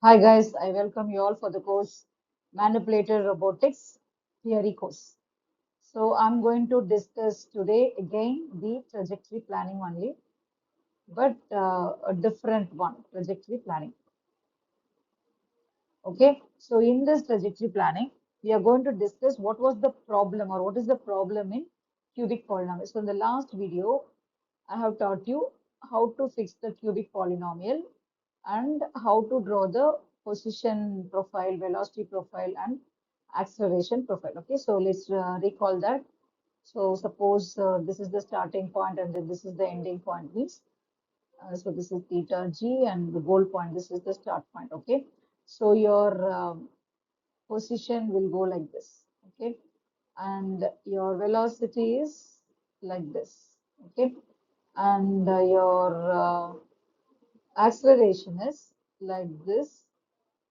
Hi guys, I welcome you all for the course Manipulated Robotics Theory course. So I'm going to discuss today again the trajectory planning only, but a different one, trajectory planning. Okay, so in this trajectory planning, we are going to discuss what was the problem or what is the problem in cubic polynomial. So in the last video, I have taught you how to fix the cubic polynomial and how to draw the position profile, velocity profile, and acceleration profile. Okay, so let's recall that. So suppose this is the starting point and then this is the ending point means. So this is theta g and the goal point. This is the start point. Okay, so your position will go like this. Okay, and your velocity is like this. Okay, and your acceleration is like this,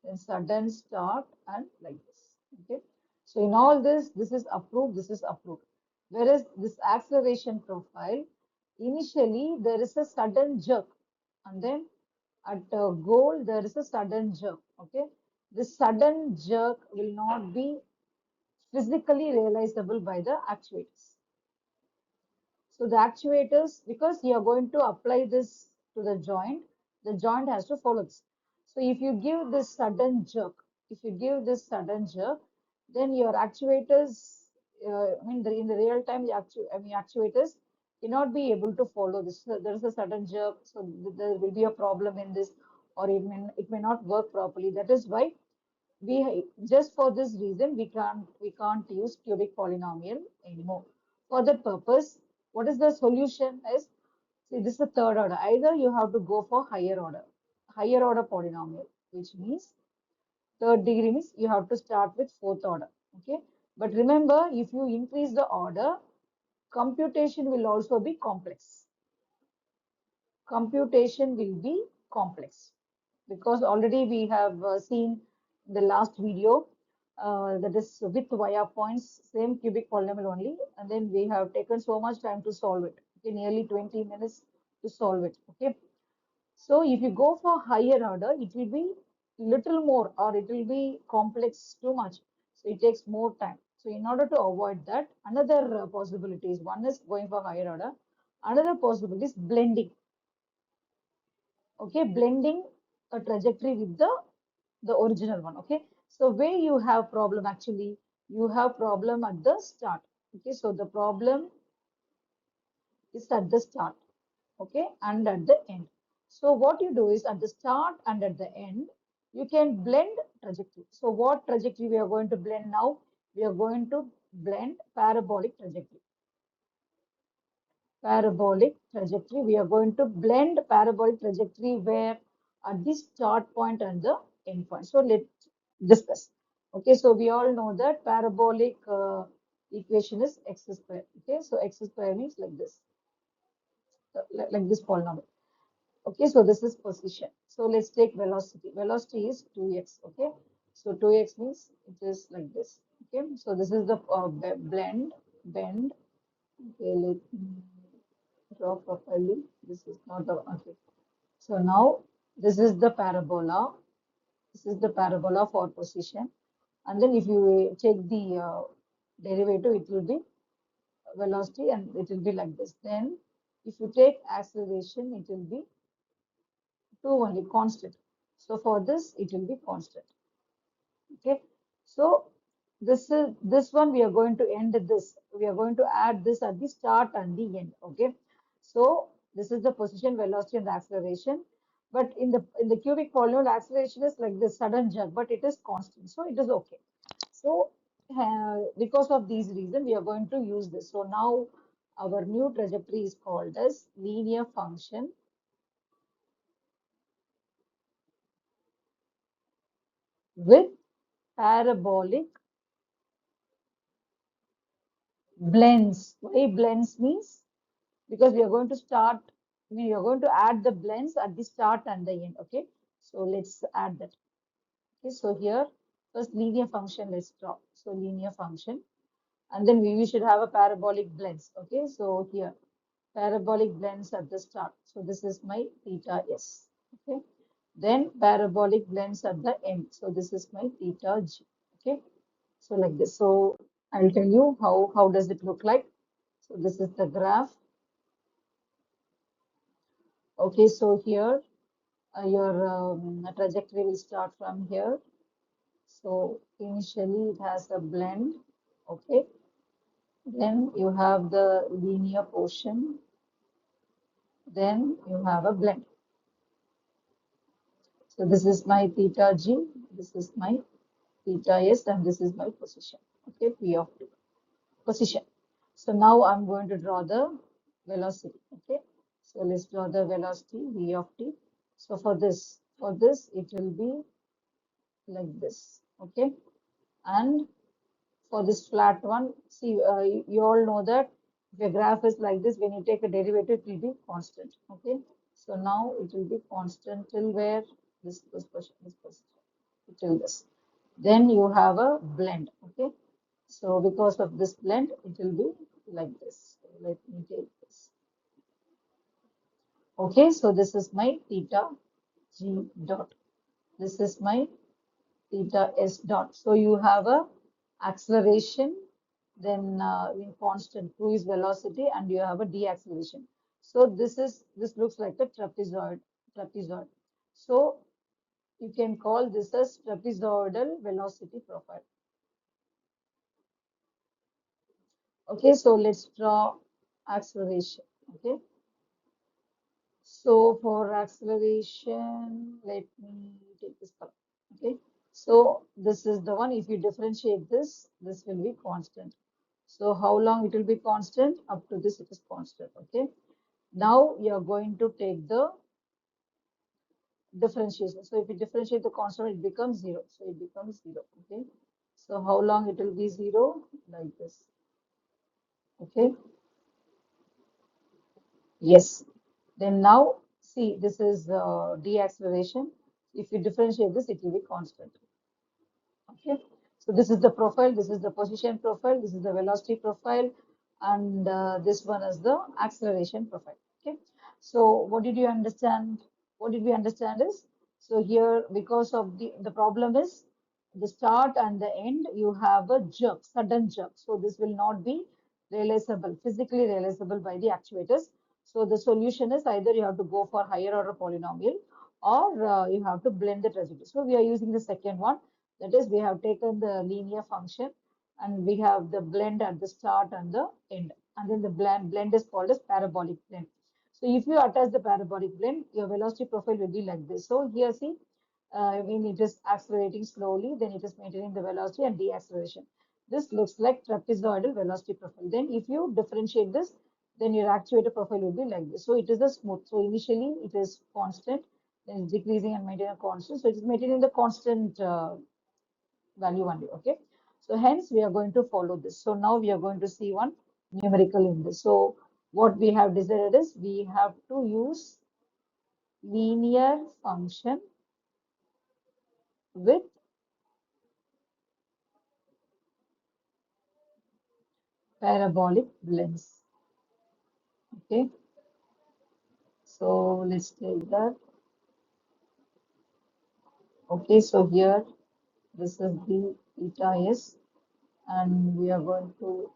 then sudden start and like this. Okay. So in all this, this is approved, this is approved. Whereas this acceleration profile, initially there is a sudden jerk and then at goal there is a sudden jerk. Okay. This sudden jerk will not be physically realizable by the actuators. So the actuators, because you are going to apply this to the joint has to follow this. So if you give this sudden jerk, then your actuators, in the real time, actuators cannot be able to follow this. So there is a sudden jerk, so there will be a problem in this, or it may not work properly. That is why we just for this reason we can't use cubic polynomial anymore. For that purpose, what is the solution is, see, this is the third order. Either you have to go for higher order polynomial, which means third degree means you have to start with fourth order. Okay, but remember, if you increase the order, computation will also be complex. Computation will be complex because already we have seen the last video, that is with wire points, same cubic polynomial only, and then we have taken so much time to solve it. Okay, nearly 20 minutes to solve it. Okay, so if you go for higher order, it will be little more or it will be complex too much. So it takes more time. So in order to avoid that, another possibility is, one is going for higher order. Another possibility is blending. Okay, blending a trajectory with the original one. Okay, so where you have problem, actually you have problem at the start. Okay, so the problem is at the start, okay, and at the end. So what you do is, at the start and at the end, you can blend trajectory. So what trajectory we are going to blend now? We are going to blend parabolic trajectory. Parabolic trajectory. We are going to blend parabolic trajectory where at the start point and the end point. So let's discuss. Okay, so we all know that parabolic equation is x square. Okay, so x square means like this, like this polynomial. Okay, so this is position. So let's take velocity. Velocity is 2x. Okay, so 2x means it is like this. Okay, so this is the bend. Okay, let me draw properly. This is not the okay. So now this is the parabola. This is the parabola for position. And then if you take the derivative, it will be velocity and it will be like this. Then if you take acceleration, it will be 2 only, constant. So for this, it will be constant. Okay. So this one we are going to end this. We are going to add this at the start and the end. Okay. So this is the position, velocity, and the acceleration. But in the cubic polynomial, acceleration is like this sudden jump, but it is constant. So it is okay. So because of these reasons, we are going to use this. So now our new trajectory is called as linear function with parabolic blends. Why blends means? Because we are going to start, we are going to add the blends at the start and the end. Okay, so let's add that. Okay, so here first linear function, let's draw. So linear function, and then we should have a parabolic blends. Okay, so here parabolic blends at the start. So this is my theta s. Okay, Then parabolic blends at the end. So this is my theta g. Okay. So like this. So I'll tell you how does it look like. So this is the graph. Okay. So here your trajectory will start from here. So initially it has a blend. Okay. Then you have the linear portion. Then you have a blend. So this is my theta g. This is my theta s, and this is my position. Okay. P of t. Position. So now I'm going to draw the velocity. Okay. So let's draw the velocity v of t. So for this it will be like this. Okay. And for this flat one, see, you all know that if a graph is like this, when you take a derivative, it will be constant. Okay. So now it will be constant till where this position, till this. Then you have a blend. Okay. So because of this blend, it will be like this. So let me take this. Okay, so this is my theta g dot. This is my theta s dot. So you have a acceleration, then in constant cruise velocity, and you have a deceleration. So this looks like a trapezoid. So you can call this as trapezoidal velocity profile. Okay, so let's draw acceleration. Okay. So for acceleration, let me take this color. Okay. So this is the one. If you differentiate this, this will be constant. So how long it will be constant? Up to this, it is constant. Okay. Now you are going to take the differentiation. So if you differentiate the constant, it becomes zero. So it becomes zero. Okay. So how long it will be zero? Like this. Okay. Yes. Then now, see, this is deceleration. If you differentiate this, it will be constant. Okay. So this is the profile, this is the position profile, this is the velocity profile, and this one is the acceleration profile. Okay. So what did you understand? What did we understand is, so here because of the problem is the start and the end, you have a jerk, sudden jerk. So this will not be realizable, physically realizable by the actuators. So the solution is either you have to go for higher order polynomial or you have to blend the trajectory. So we are using the second one. That is, we have taken the linear function and we have the blend at the start and the end. And then the blend is called as parabolic blend. So if you attach the parabolic blend, your velocity profile will be like this. So here see, when it is accelerating slowly, then it is maintaining the velocity and deceleration. This looks like trapezoidal velocity profile. Then if you differentiate this, then your actuator profile will be like this. So it is a smooth. So initially it is constant, then it's decreasing and maintaining a constant. So it is maintaining the constant value only. Okay. So hence we are going to follow this. So now we are going to see one numerical in this. So what we have decided is we have to use linear function with parabolic blends. Okay. So let's take that. Okay. So here this is the theta s, and we are going to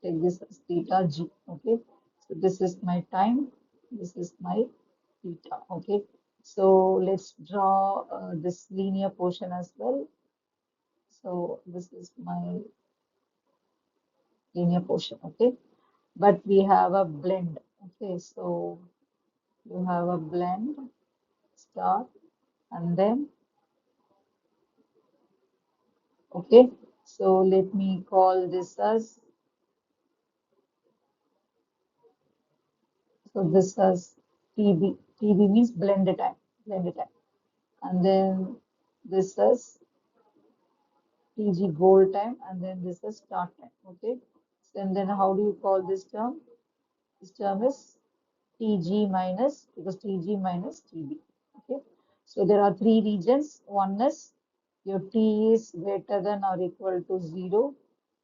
take this as theta g. Okay. So this is my time. This is my theta. Okay. So let's draw this linear portion as well. So this is my linear portion. Okay. But we have a blend. Okay. So you have a blend start and then, okay. So let me call this as, so this as TB. TB means blended time. And then this is TG goal time, and then this is start time. Okay. So, and then how do you call this term? This term is TG minus, because TG minus TB. Okay. So there are three regions. One is your T is greater than or equal to 0,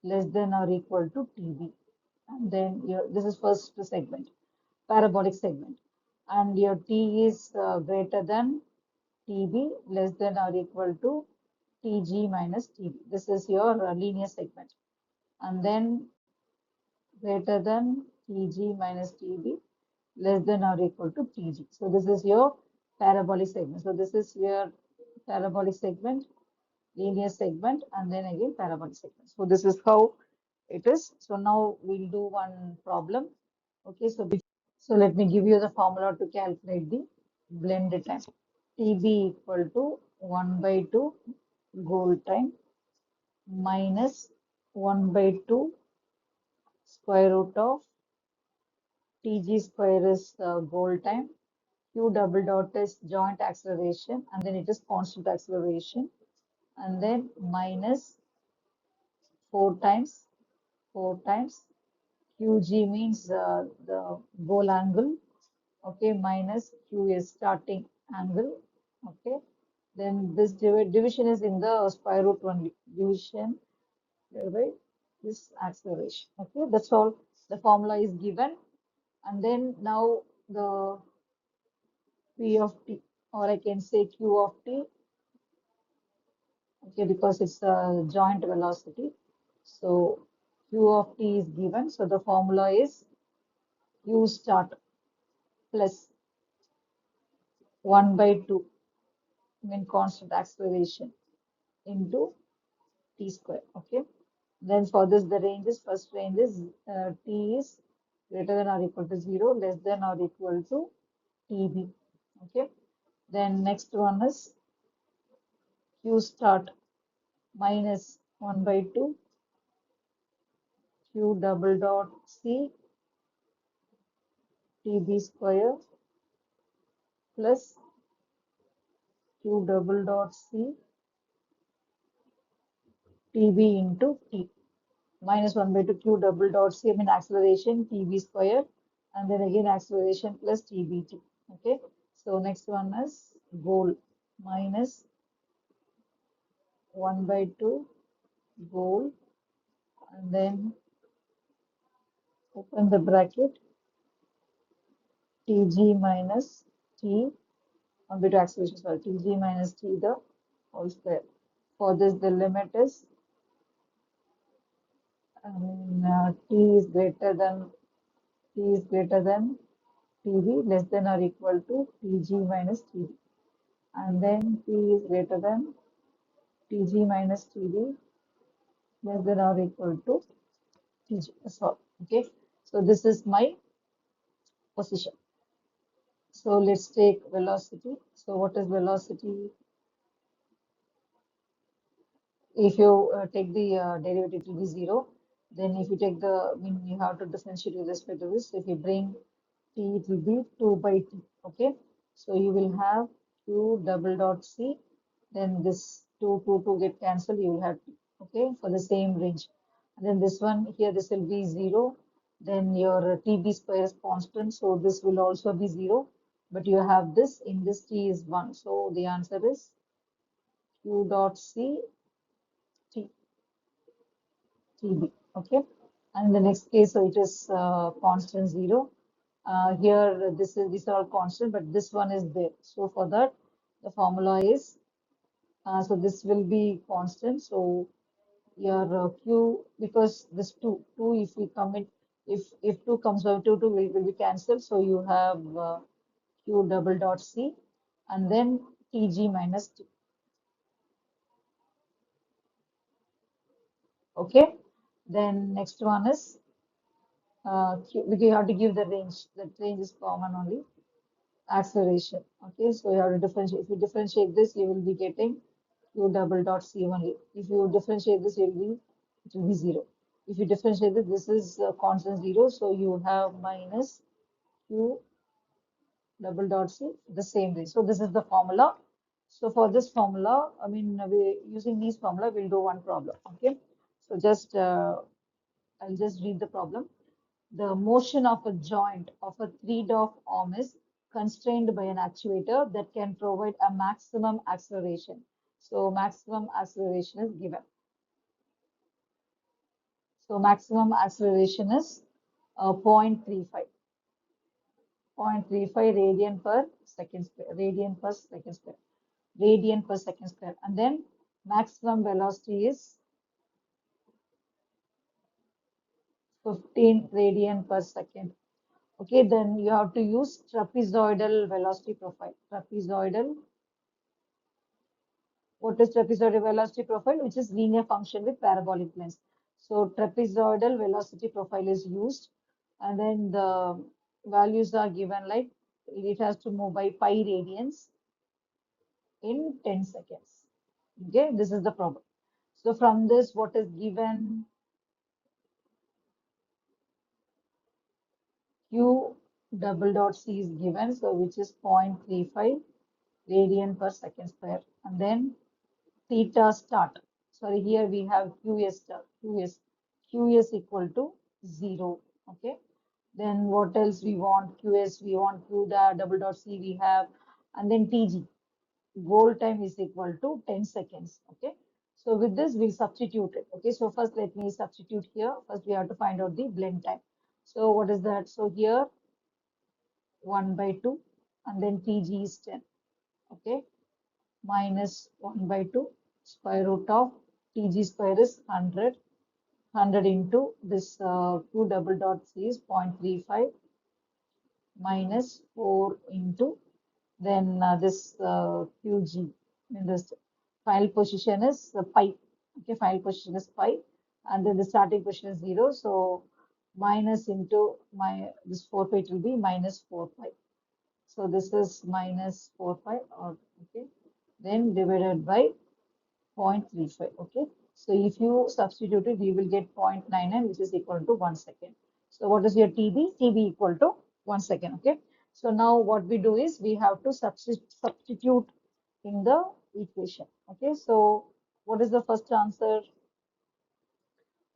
less than or equal to TB. And then your, this is first segment, parabolic segment. And your T is greater than TB less than or equal to TG minus TB. This is your linear segment. And then greater than TG minus TB less than or equal to TG. So this is your parabolic segment. So this is your parabolic segment, linear segment, and then again parabolic segment. So this is how it is. So now we'll do one problem. Okay, so let me give you the formula to calculate the blended time. TB equal to 1 by 2 goal time minus 1 by 2 square root of TG square is goal time. Q double dot is joint acceleration, and then it is constant acceleration, and then minus 4 times 4 times QG means the goal angle, okay, minus Q is starting angle, okay. Then this division is in the square root only, division by this acceleration, okay. That's all. The formula is given, and then now the P of t, or I can say Q of t, okay, because it's a joint velocity. So Q of t is given. So the formula is Q start plus 1 by 2, mean constant acceleration, into t square. Okay. Then for this, the range is first range is t is greater than or equal to 0, less than or equal to tb. Okay. Then next one is Q start minus 1 by 2 Q double dot C TB square plus Q double dot C TB into T minus 1 by 2 Q double dot C, I mean acceleration TB square, and then again acceleration plus TBT. Okay. So next one is goal minus 1 by 2 goal, and then open the bracket TG minus T, 1 by 2 acceleration, sorry, TG minus T the whole square. For this, the limit is T is greater than TB less than or equal to TG minus TB, and then T is greater than TG minus TB less than or equal to TG. That's all. Okay. So this is my position. So let's take velocity. So what is velocity? If you take the derivative, it will be 0. Then if you take the, I mean, you have to differentiate with respect to this. If you bring t, it will be 2 by t. Okay. So you will have q double dot c. Then this 2 get cancelled. You will have t. Okay. For the same range. And then this one here, this will be 0. Then your tb square is constant. So this will also be 0. But you have this, in this t is 1. So the answer is q dot c t. TB. Okay. And in the next case, so it is constant 0. Here, these are all constant, but this one is there. So for that, the formula is so this will be constant. So your Q, because this 2 if we come in, if 2 comes out, 2 will be cancelled. So you have Q double dot C, and then TG minus T. Okay. Then next one is because you have to give the range. The range is common only. Acceleration. Okay, so you have to differentiate. If you differentiate this, you will be getting q double dot c only. If you differentiate this, it will be 0. If you differentiate this is constant 0, so you have minus q double dot c, the same way. So this is the formula. So for this formula, I mean, we using these formula, we'll do one problem. Okay, so just I'll just read the problem. The motion of a joint of a 3-DOF arm is constrained by an actuator that can provide a maximum acceleration. So maximum acceleration is given. So maximum acceleration is 0.35. 0.35 radian per second square. Radian per second square. radian per second square. And then maximum velocity is 15 radian per second. Okay, then you have to use trapezoidal velocity profile. Trapezoidal, what is trapezoidal velocity profile? Which is linear function with parabolic length. So trapezoidal velocity profile is used, and then the values are given like it has to move by pi radians in 10 seconds. Okay, this is the problem. So from this, what is given? Q double dot C is given, so which is 0.35 radian per second square. And then theta start. Sorry, here we have QS start. QS equal to 0. Okay. Then what else we want? QS, we want Q double dot C we have. And then TG. Goal time is equal to 10 seconds. Okay. So with this, we'll substitute it. Okay. So first, let me substitute here. First, we have to find out the blend time. So what is that? So here, 1 by 2, and then TG is 10. Okay. Minus 1 by 2, square root of TG square is 100. 100 into this Q double dot C is 0.35 minus 4 into then this QG. In this final position is pi. Okay, final position is pi, and then the starting position is 0. So minus into my this 4 pi, it will be minus 4 pi. So this is minus 4 pi, or okay, then divided by 0.35. Okay, so if you substitute it, you will get 0.99, which is equal to 1 second. So what is your TB? TB equal to 1 second. Okay, so now what we do is we have to substitute in the equation. Okay, so what is the first answer?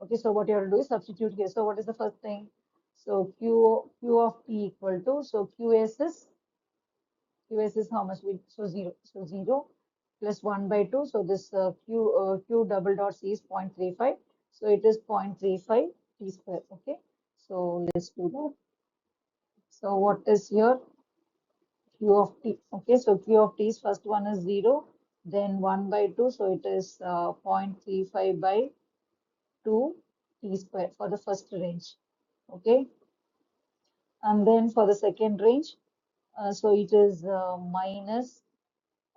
Okay, so what you have to do is substitute here. So what is the first thing? So Q of T equal to, so QS is how much? So 0. So 0 plus 1 by 2. So this Q double dot C is 0.35. So it is 0.35 T square. Okay. So let's do that. So what is your Q of T? Okay. So Q of T is first one is 0. Then 1 by 2. So it is 0.35 by 2 T square for the first range. Okay. And then for the second range, so it is minus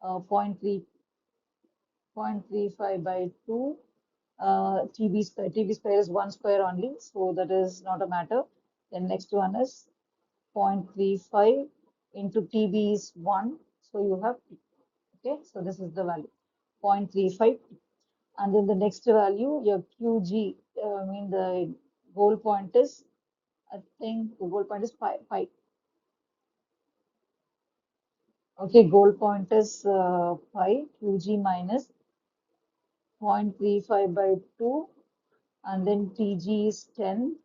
0.35 by 2 TB square. TB square is 1 square only, so that is not a matter. Then next one is 0.35 into TB is 1, so you have T. Okay, so this is the value 0.35. And then the next value, your QG, I mean the goal point is, I think the goal point is pi. Okay, goal point is pi, QG minus 0.35 by 2, and then TG is 10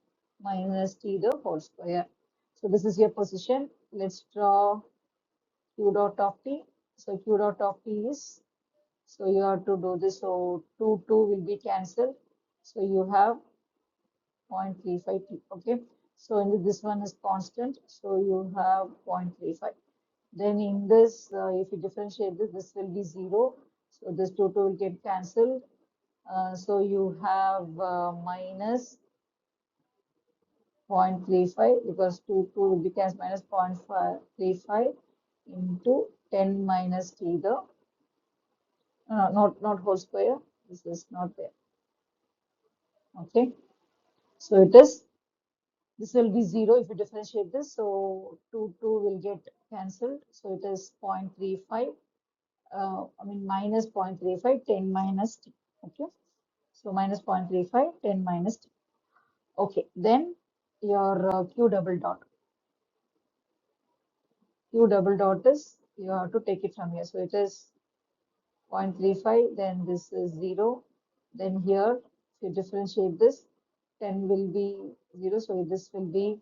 minus T the whole square. So this is your position. Let's draw Q dot of T. So Q dot of T is, so you have to do this. So 2 will be cancelled. So you have 0.35 T. Okay. So in this one is constant. So you have 0.35. Then in this, if you differentiate this, this will be 0. So this 2 will get cancelled. So you have minus 0.35 because 2 will become minus 0.35 into 10 minus t the not whole square. This is not there. Okay, so it is, this will be 0 if you differentiate this. So 2 will get cancelled. So it is 0.35. I mean minus 0.35 10 minus t. Okay, so minus 0.35 10 minus t. Okay, then your q double dot. Q double dot is, you have to take it from here. So it is 0.35, then this is 0. Then here, if you differentiate this, 10 will be 0. So this will be,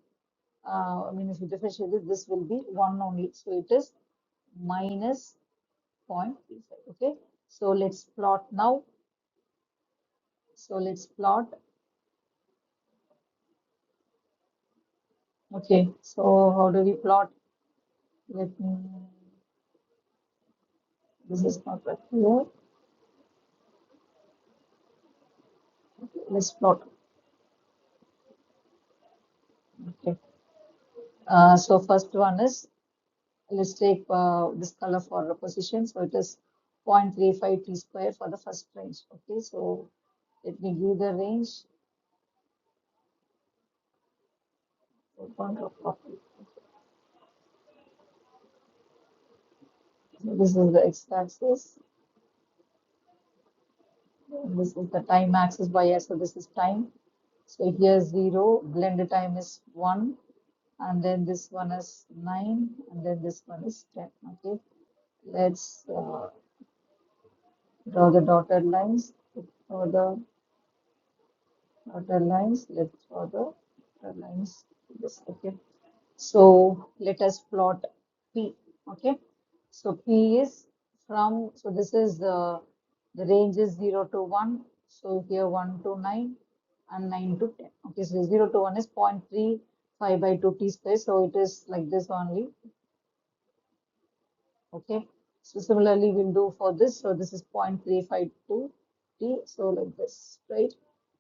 I mean, if you differentiate this, this will be 1 only. So it is minus 0.35. Okay. So let's plot now. So let's plot. Okay. So how do we plot? Let me This is not right here. Let's plot. Okay. So first one is, let's take this color for the position. So it is 0.35 t square for the first range. Okay. So let me give the range. So this is the x-axis. This is the time axis y-axis. So this is time. So here 0, blended time is 1, and then this one is 9, and then this one is 10. Okay, let's draw the dotted lines. Draw the dotted lines. Let's draw the dotted lines. This, okay. So let us plot P. Okay. So P is from, so this is the range is 0 to 1. So here 1 to 9 and 9 to 10. Okay. So 0 to 1 is 0.35 by 2 t square. So it is like this only. Okay. So similarly, we'll do for this. So this is 0.352 t. So like this, right?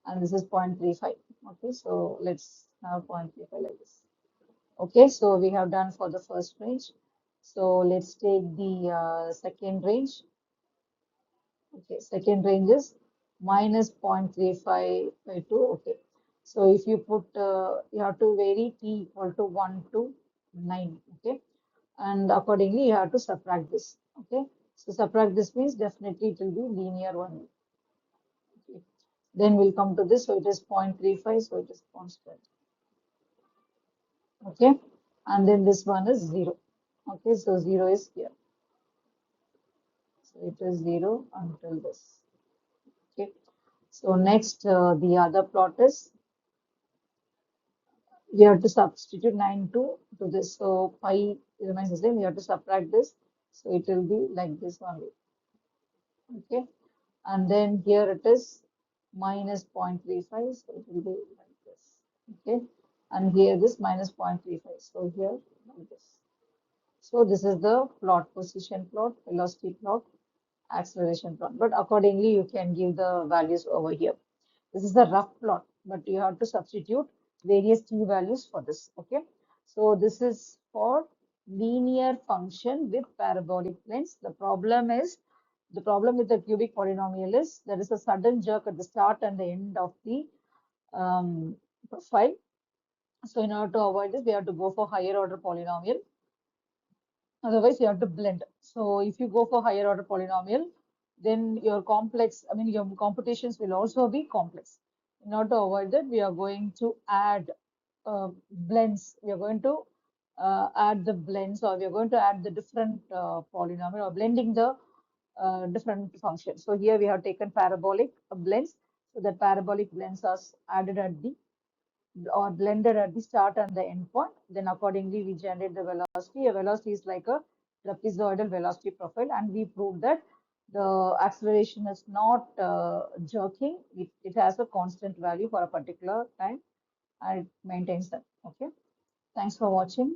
And this is 0.35. Okay. So let's have 0.35 like this. Okay, so we have done for the first range. So let's take the second range. Okay, second range is minus 0.35 by 2. Okay, so if you put, you have to vary t equal to 1 to 9. Okay, and accordingly, you have to subtract this. Okay, so subtract this means definitely it will be linear one. Okay. Then we'll come to this. So it is 0.35, so it is constant. Okay, and then this one is 0. Okay, so 0 is here. So it is 0 until this. Okay. So next, the other plot is, we have to substitute 9 to this. So pi remains the same. We have to subtract this. So it will be like this only. Okay. And then here it is minus 0.35. So it will be like this. Okay. And here this minus 0.35. So here like this. So this is the plot, position plot, velocity plot, acceleration plot. But accordingly, you can give the values over here. This is the rough plot, but you have to substitute various t values for this. Okay. So this is for linear function with parabolic planes. The problem with the cubic polynomial is there is a sudden jerk at the start and the end of the profile. So in order to avoid this, we have to go for higher order polynomial. Otherwise, you have to blend. So if you go for higher order polynomial, then your complex, I mean, your computations will also be complex. In order to avoid that, we are going to add blends. We are going to add the blends, or we are going to add the different polynomial, or blending the different functions. So here we have taken parabolic blends. So that parabolic blends are added at the, or blended at the start and the end point. Then accordingly, we generate the velocity. A velocity is like a trapezoidal velocity profile, and we proved that the acceleration is not jerking. It has a constant value for a particular time, and it maintains that. Okay. Thanks for watching.